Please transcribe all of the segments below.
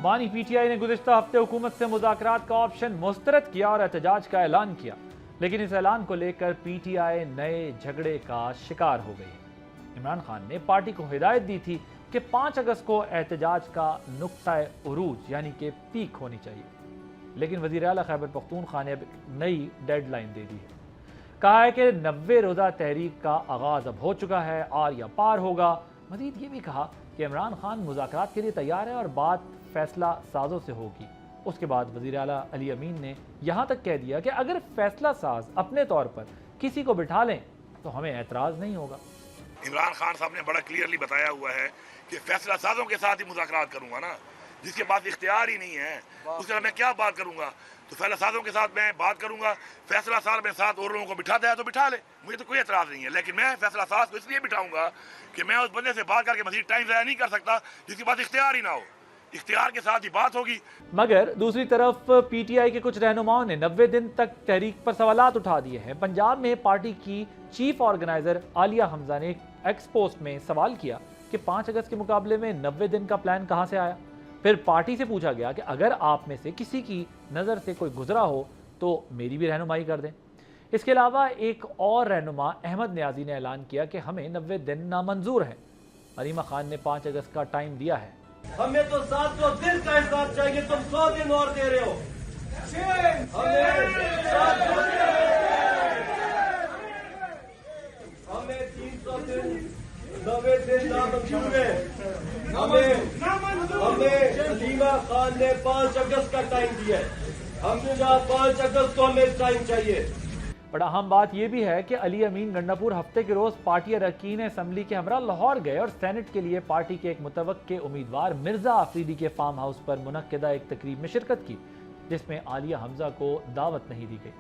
بانی P T I نے گزشتہ ہفتے حکومت سے مذاکرات کا آپشن مسترد کیا اور احتجاج کا اعلان کیا، لیکن اس اعلان کو لے کر پی ٹی آئی نئے جھگڑے کا شکار ہو گئی ہے۔ عمران خان نے پارٹی کو ہدایت دی تھی کہ 5 اگست کو احتجاج کا نقطہ عروج یعنی کہ پیک ہونی چاہیے، لیکن وزیر اعلیٰ خیبر پختونخوا نے اب نئی ڈیڈ لائن دے دی ہے۔ کہا ہے کہ 90 روزہ تحریک کا آغاز اب ہو چکا ہے اور یا پار ہوگا۔ مزید یہ بھی کہا کہ عمران خان مذاکرات کے لیے تیار ہے اور بات فیصلہ سازوں سے ہوگی۔ اس کے بعد وزیر اعلیٰ علی امین نے یہاں تک کہہ دیا کہ اگر فیصلہ ساز اپنے طور پر کسی کو بٹھا لیں تو ہمیں اعتراض نہیں ہوگا۔ عمران خان صاحب نے بڑا کلیئرلی بتایا ہوا ہے کہ فیصلہ سازوں کے ساتھ ہی مذاکرات کروں گا نا، جس کے بعد اختیار ہی نہیں ہے اس طرح میں کیا بات کروں گا؟ تو فیصلہ سازوں کے ساتھ میں بات کروں گا، فیصلہ ساز میں ساتھ اور لوگوں کو بٹھاتا ہے تو بٹھا لے، مجھے تو کوئی اعتراض نہیں ہے، لیکن میں فیصلہ ساز کو اس لیے بٹھاؤں گا کہ میں اس بندے سے بات کر کے مزید ٹائم ضائع نہیں کر سکتا جس کے بعد اختیار ہی نہ ہو، اختیار کے ساتھ ہی بات ہوگی۔ مگر دوسری طرف پی ٹی آئی کے کچھ رہنماؤں نے 90 دن تک تحریک پر سوالات اٹھا دیے ہیں۔ پنجاب میں پارٹی کی چیف آرگنائزر عالیہ حمزہ نے ایکس پوسٹ میں سوال کیا کہ 5 اگست کے مقابلے میں 90 دن کا پلان کہاں سے آیا؟ پھر پارٹی سے پوچھا گیا کہ اگر آپ میں سے کسی کی نظر سے کوئی گزرا ہو تو میری بھی رہنمائی کر دیں۔ اس کے علاوہ ایک اور رہنما احمد نیازی نے اعلان کیا کہ ہمیں 90 دن نامنظور ہیں۔ علیمہ خان نے 5 اگست کا ٹائم دیا ہے۔ ہمیں تو 700 دن کا حساب چاہیے، تم 100 دن اور دے رہے ہو۔ ہمیں 300 دن 90 دن نامنظور ہے۔ ہمیں علیمہ خان نے 5 اگست کا ٹائم دیا ہے، ہم 5 اگست کو ہمیں ٹائم چاہیے۔ بڑا اہم بات یہ بھی ہے کہ علی امین گنڈا پور ہفتے کے روز پارٹی اراکین اسمبلی کے ہمراہ لاہور گئے اور سینٹ کے لیے پارٹی کے ایک متوقع امیدوار مرزا آفریدی کے فارم ہاؤس پر منعقدہ ایک تقریب میں شرکت کی، جس میں عالیہ حمزہ کو دعوت نہیں دی گئی۔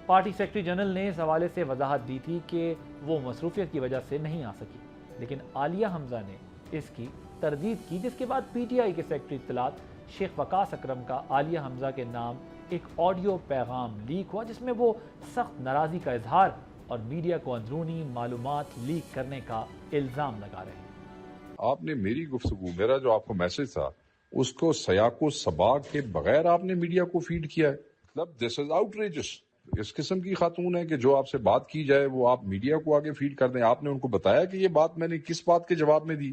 پارٹی سیکرٹری جنرل نے اس حوالے سے وضاحت دی تھی کہ وہ مصروفیت کی وجہ سے نہیں آ سکی، لیکن عالیہ حمزہ نے اس کی تردید کی، جس کے بعد پی ٹی آئی کے سیکرٹری اطلاعات شیخ وقاص اکرم کا عالیہ حمزہ کے نام ایک آڈیو پیغام لیک ہوا، جس میں وہ سخت ناراضی کا اظہار اور میڈیا کو اندرونی معلومات لیک کرنے کا الزام لگا رہے ہیں۔ آپ نے میری گفتگو، میرا جو آپ کو میسج تھا، اس کو سیاق و سباق کے بغیر آپ نے میڈیا کو فیڈ کیا ہے۔ مطلب دس از آؤٹریجس۔ اس قسم کی خاتون ہے کہ جو آپ سے بات کی جائے وہ آپ میڈیا کو آگے فیڈ کر دیں۔ آپ نے ان کو بتایا کہ یہ بات میں نے کس بات کے جواب میں دی،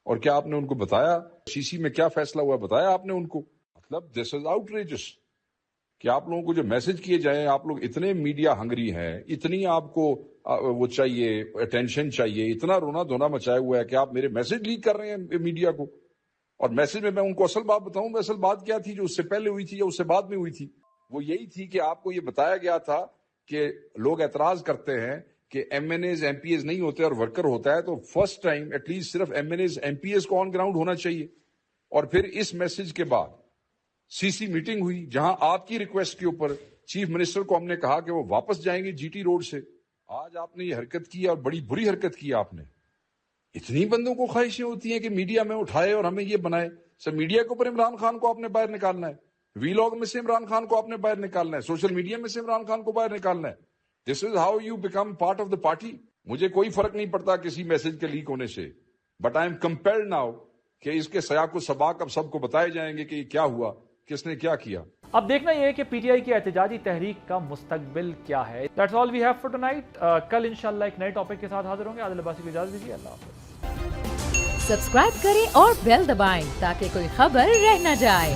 اور کیا آپ نے ان کو بتایا سی سی میں کیا فیصلہ ہوا، بتایا آپ نے ان کو؟ مطلب دس از آؤٹریجس کہ آپ لوگوں کو جو میسج کیے جائیں، آپ لوگ اتنے میڈیا ہنگری ہیں، اتنی آپ کو وہ چاہیے، اٹینشن چاہیے، اتنا رونا دھونا مچایا ہوا ہے کہ آپ میرے میسج لیک کر رہے ہیں میڈیا کو۔ اور میسج میں ان کو اصل بات بتاؤں، اصل بات کیا تھی جو اس سے پہلے ہوئی تھی یا اس سے بعد میں ہوئی تھی؟ وہ یہی تھی کہ آپ کو یہ بتایا گیا تھا کہ لوگ اعتراض کرتے ہیں کہ M N As M P As نہیں ہوتے اور ورکر ہوتا ہے، تو فرسٹ ٹائم ایٹ لیسٹ صرف M N As M P As کو آن گراؤنڈ ہونا چاہیے۔ اور پھر اس میسج کے بعد سی سی میٹنگ ہوئی، جہاں آپ کی ریکویسٹ کے اوپر چیف منسٹر کو ہم نے کہا کہ وہ واپس جائیں گے جی ٹی روڈ سے۔ آج آپ نے یہ حرکت کی اور بڑی بری حرکت کی آپ نے۔ اتنی بندوں کو خواہشیں ہوتی ہیں کہ میڈیا میں اٹھائے اور ہمیں یہ بنائے۔ سر میڈیا کے اوپر عمران خان کو آپ نے باہر نکالنا ہے، وی لاگ میں سے عمران خان کو آپ نے باہر نکالنا ہے، سوشل میڈیا میں سے عمران خان کو باہر نکالنا ہے۔ This is how you become part of the party. مجھے کوئی فرق نہیں پڑتا کسی میسج کے لیک ہونے سے، but I am compelled now کہ اس کے سیاق و سباق اب سب کو بتائے جائیں گے کہ یہ کیا ہوا، کس نے کیا کیا۔ اب دیکھنا یہ ہے کہ پی ٹی آئی کی احتجاجی تحریک کا مستقبل کیا ہے۔ That's all we have for tonight۔ کل انشاءاللہ ایک نئے ٹاپک کے ساتھ حاضر ہوں گے۔ عادل عباسی کو اجازت دیجیے، اللہ حافظ۔ سبسکرائب کریں اور بیل دبائیں تاکہ کوئی خبر رہ نہ جائے۔